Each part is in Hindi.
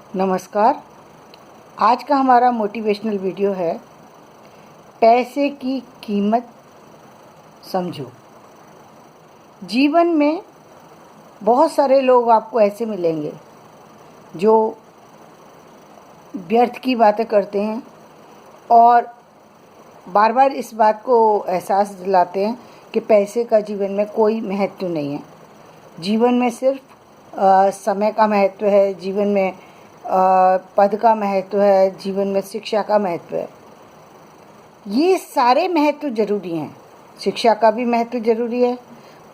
नमस्कार। आज का हमारा मोटिवेशनल वीडियो है पैसे की कीमत समझो। जीवन में बहुत सारे लोग आपको ऐसे मिलेंगे जो व्यर्थ की बातें करते हैं और बार बार इस बात को एहसास दिलाते हैं कि पैसे का जीवन में कोई महत्व नहीं है। जीवन में सिर्फ समय का महत्व है, जीवन में पद का महत्व है, जीवन में शिक्षा का महत्व है। ये सारे महत्व ज़रूरी हैं। शिक्षा का भी महत्व ज़रूरी है,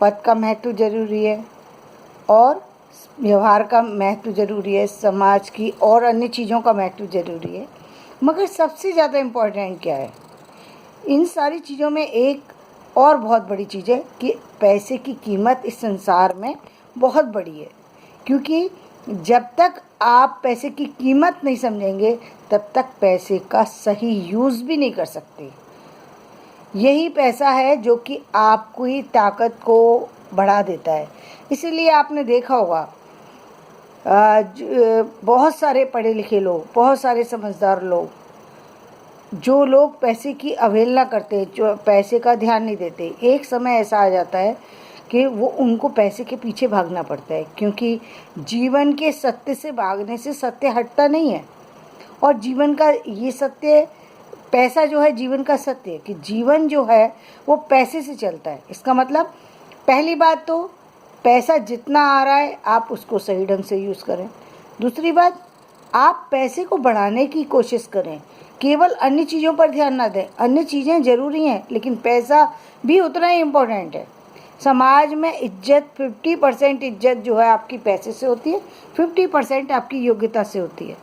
पद का महत्व ज़रूरी है और व्यवहार का महत्व ज़रूरी है, समाज की और अन्य चीज़ों का महत्व ज़रूरी है। मगर सबसे ज़्यादा इम्पोर्टेंट क्या है? इन सारी चीज़ों में एक और बहुत बड़ी चीज़ है कि पैसे की कीमत इस संसार में बहुत बड़ी है, क्योंकि जब तक आप पैसे की कीमत नहीं समझेंगे तब तक पैसे का सही यूज़ भी नहीं कर सकते। यही पैसा है जो कि आपकी ताकत को बढ़ा देता है। इसीलिए आपने देखा होगा बहुत सारे पढ़े लिखे लोग, बहुत सारे समझदार लोग, जो लोग पैसे की अवहेलना करते हैं, जो पैसे का ध्यान नहीं देते, एक समय ऐसा आ जाता है कि वो उनको पैसे के पीछे भागना पड़ता है, क्योंकि जीवन के सत्य से भागने से सत्य हटता नहीं है। और जीवन का ये सत्य, पैसा जो है जीवन का सत्य है कि जीवन जो है वो पैसे से चलता है। इसका मतलब पहली बात तो पैसा जितना आ रहा है आप उसको सही ढंग से यूज़ करें। दूसरी बात, आप पैसे को बढ़ाने की कोशिश करें, केवल अन्य चीज़ों पर ध्यान ना दें। अन्य चीज़ें ज़रूरी हैं लेकिन पैसा भी उतना ही इम्पोर्टेंट है। समाज में इज्जत 50% इज्जत जो है आपकी पैसे से होती है, 50% आपकी योग्यता से होती है।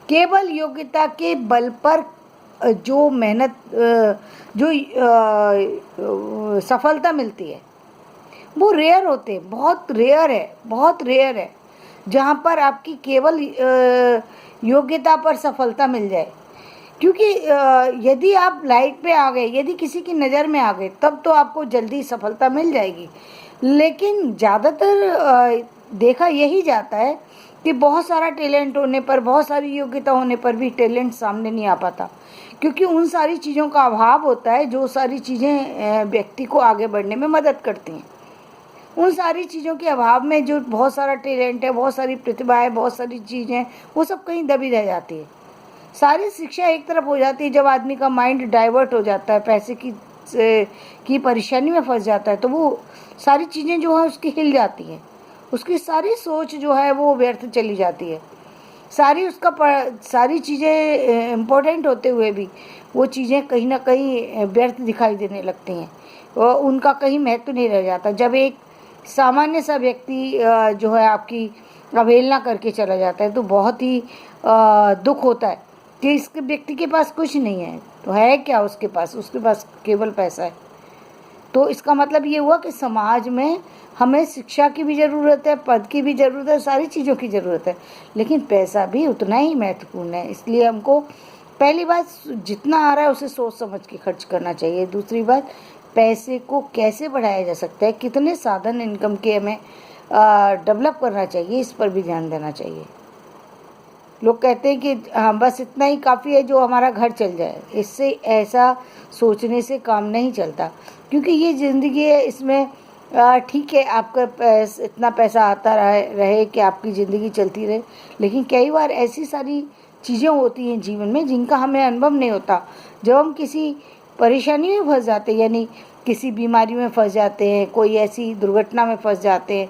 केवल योग्यता के बल पर जो मेहनत जो सफलता मिलती है वो रेयर होते हैं, बहुत रेयर है जहाँ पर आपकी केवल योग्यता पर सफलता मिल जाए। क्योंकि यदि आप लाइट पे आ गए, यदि किसी की नज़र में आ गए, तब तो आपको जल्दी सफलता मिल जाएगी। लेकिन ज़्यादातर देखा यही जाता है कि बहुत सारा टैलेंट होने पर, बहुत सारी योग्यता होने पर भी टैलेंट सामने नहीं आ पाता, क्योंकि उन सारी चीज़ों का अभाव होता है जो सारी चीज़ें व्यक्ति को आगे बढ़ने में मदद करती हैं। उन सारी चीज़ों के अभाव में जो बहुत सारा टैलेंट है, बहुत सारी प्रतिभा है, बहुत सारी चीज़ें, वो सब कहीं दबी रह जाती है। सारी शिक्षा एक तरफ हो जाती है। जब आदमी का माइंड डाइवर्ट हो जाता है, पैसे की परेशानी में फंस जाता है, तो वो सारी चीज़ें जो हैं उसकी हिल जाती हैं। उसकी सारी सोच जो है वो व्यर्थ चली जाती है। सारी चीज़ें इम्पोर्टेंट होते हुए भी वो चीज़ें कहीं ना कहीं व्यर्थ दिखाई देने लगती हैं और उनका कहीं महत्व नहीं रह जाता। जब एक सामान्य सा व्यक्ति जो है आपकी अवहेलना करके चला जाता है तो बहुत ही दुख होता है कि इस व्यक्ति के पास कुछ नहीं है, तो है क्या उसके पास केवल पैसा है। तो इसका मतलब ये हुआ कि समाज में हमें शिक्षा की भी ज़रूरत है, पद की भी ज़रूरत है, सारी चीज़ों की ज़रूरत है, लेकिन पैसा भी उतना ही महत्वपूर्ण है। इसलिए हमको पहली बात, जितना आ रहा है उसे सोच समझ के खर्च करना चाहिए। दूसरी बात, पैसे को कैसे बढ़ाया जा सकता है, कितने साधन इनकम के हमें डेवलप करना चाहिए, इस पर भी ध्यान देना चाहिए। लोग कहते हैं कि हाँ बस इतना ही काफ़ी है जो हमारा घर चल जाए। इससे ऐसा सोचने से काम नहीं चलता, क्योंकि ये ज़िंदगी है, इसमें ठीक है आपका इतना पैसा आता रहे कि आपकी ज़िंदगी चलती रहे, लेकिन कई बार ऐसी सारी चीज़ें होती हैं जीवन में जिनका हमें अनुभव नहीं होता। जब हम किसी परेशानी में फंस जाते हैं, यानी किसी बीमारी में फंस जाते हैं, कोई ऐसी दुर्घटना में फंस जाते हैं,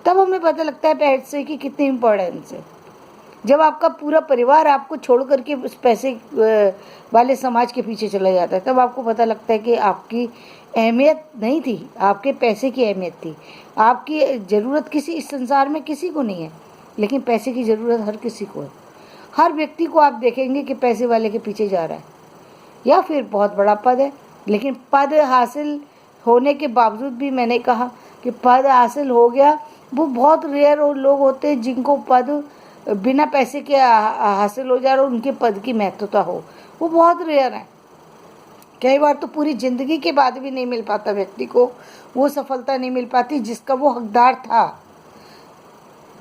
तब हमें पता लगता है पैसे की कितनी इम्पोर्टेंस है। जब आपका पूरा परिवार आपको छोड़ करके उस पैसे वाले समाज के पीछे चला जाता है, तब आपको पता लगता है कि आपकी अहमियत नहीं थी, आपके पैसे की अहमियत थी। आपकी ज़रूरत किसी इस संसार में किसी को नहीं है, लेकिन पैसे की ज़रूरत हर किसी को है। हर व्यक्ति को आप देखेंगे कि पैसे वाले के पीछे जा रहा है, या फिर बहुत बड़ा पद है, लेकिन पद हासिल होने के बावजूद भी, मैंने कहा कि पद हासिल हो गया, वो बहुत रेयर लोग होते हैं जिनको पद बिना पैसे के हासिल हो जाए और उनके पद की महत्वता हो, वो बहुत रेयर है। कई बार तो पूरी ज़िंदगी के बाद भी नहीं मिल पाता व्यक्ति को, वो सफलता नहीं मिल पाती जिसका वो हकदार था।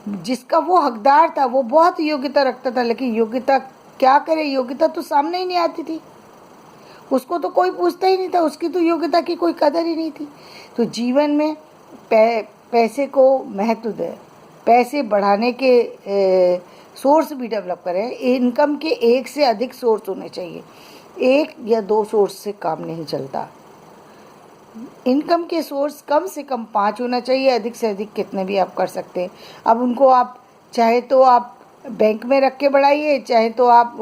जिसका वो हकदार था, वो बहुत योग्यता रखता था, लेकिन योग्यता क्या करे, योग्यता तो सामने ही नहीं आती थी, उसको तो कोई पूछता ही नहीं था, उसकी तो योग्यता की कोई कदर ही नहीं थी। तो जीवन में पैसे को महत्व दें, पैसे बढ़ाने के सोर्स भी डेवलप करें। इनकम के एक से अधिक सोर्स होने चाहिए, एक या दो सोर्स से काम नहीं चलता। इनकम के सोर्स कम से कम 5 होना चाहिए, अधिक से अधिक कितने भी आप कर सकते हैं। अब उनको आप चाहे तो आप बैंक में रख के बढ़ाइए, चाहे तो आप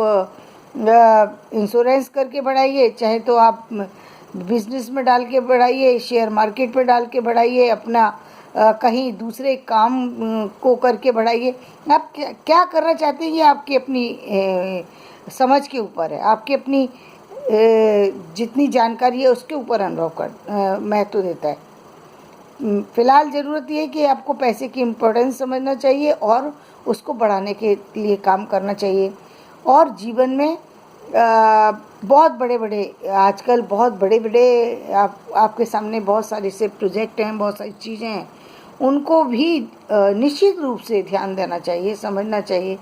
इंश्योरेंस करके बढ़ाइए, चाहे तो आप बिजनेस में डाल के बढ़ाइए, शेयर मार्केट में डाल के बढ़ाइए, अपना कहीं दूसरे काम को करके बढ़ाइए। आप क्या करना चाहते हैं ये आपकी अपनी समझ के ऊपर है, आपकी अपनी जितनी जानकारी है उसके ऊपर अनुभव कर महत्व देता है। फ़िलहाल ज़रूरत ये है कि आपको पैसे की इम्पोर्टेंस समझना चाहिए और उसको बढ़ाने के लिए काम करना चाहिए। और जीवन में बहुत बड़े बड़े आजकल बहुत बड़े बड़े आपके सामने बहुत सारे से प्रोजेक्ट हैं, बहुत सारी चीज़ें हैं, उनको भी निश्चित रूप से ध्यान देना चाहिए, समझना चाहिए।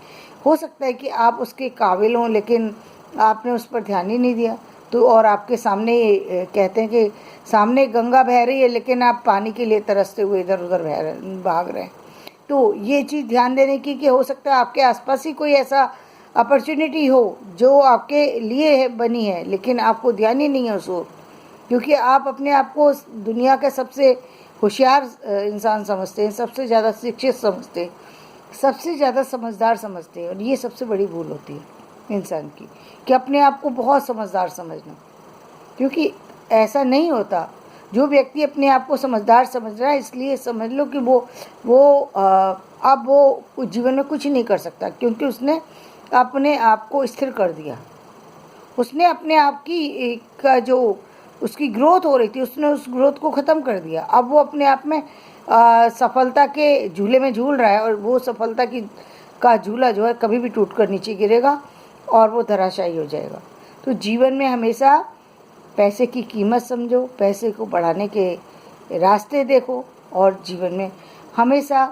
हो सकता है कि आप उसके काबिल हों, लेकिन आपने उस पर ध्यान ही नहीं दिया। तो और आपके सामने कहते हैं कि सामने गंगा बह रही है, लेकिन आप पानी के लिए तरसते हुए इधर उधर भाग रहे हैं। तो ये चीज़ ध्यान देने की कि हो सकता है आपके आसपास ही कोई ऐसा अपॉर्चुनिटी हो जो आपके लिए बनी है, लेकिन आपको ध्यान ही नहीं है उस ओर, क्योंकि आप अपने आप को दुनिया का सबसे होशियार इंसान समझते हैं, सबसे ज़्यादा शिक्षित समझते हैं, सबसे ज़्यादा समझदार समझते हैं। और ये सबसे बड़ी भूल होती है इंसान की, कि अपने आप को बहुत समझदार समझना, क्योंकि ऐसा नहीं होता। जो व्यक्ति अपने आप को समझदार समझ रहा है, इसलिए समझ लो कि अब वो जीवन में कुछ नहीं कर सकता, क्योंकि उसने अपने आप को स्थिर कर दिया। उसने अपने आप की का जो उसकी ग्रोथ हो रही थी, उसने उस ग्रोथ को ख़त्म कर दिया। अब वो अपने आप में सफलता के झूले में झूल रहा है, और वो सफलता का झूला जो है कभी भी टूट कर नीचे गिरेगा और वो धराशायी हो जाएगा। तो जीवन में हमेशा पैसे की कीमत समझो, पैसे को बढ़ाने के रास्ते देखो, और जीवन में हमेशा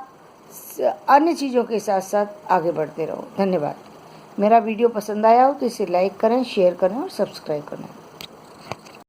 अन्य चीज़ों के साथ साथ आगे बढ़ते रहो। धन्यवाद। मेरा वीडियो पसंद आया हो तो इसे लाइक करें, शेयर करें और सब्सक्राइब करें।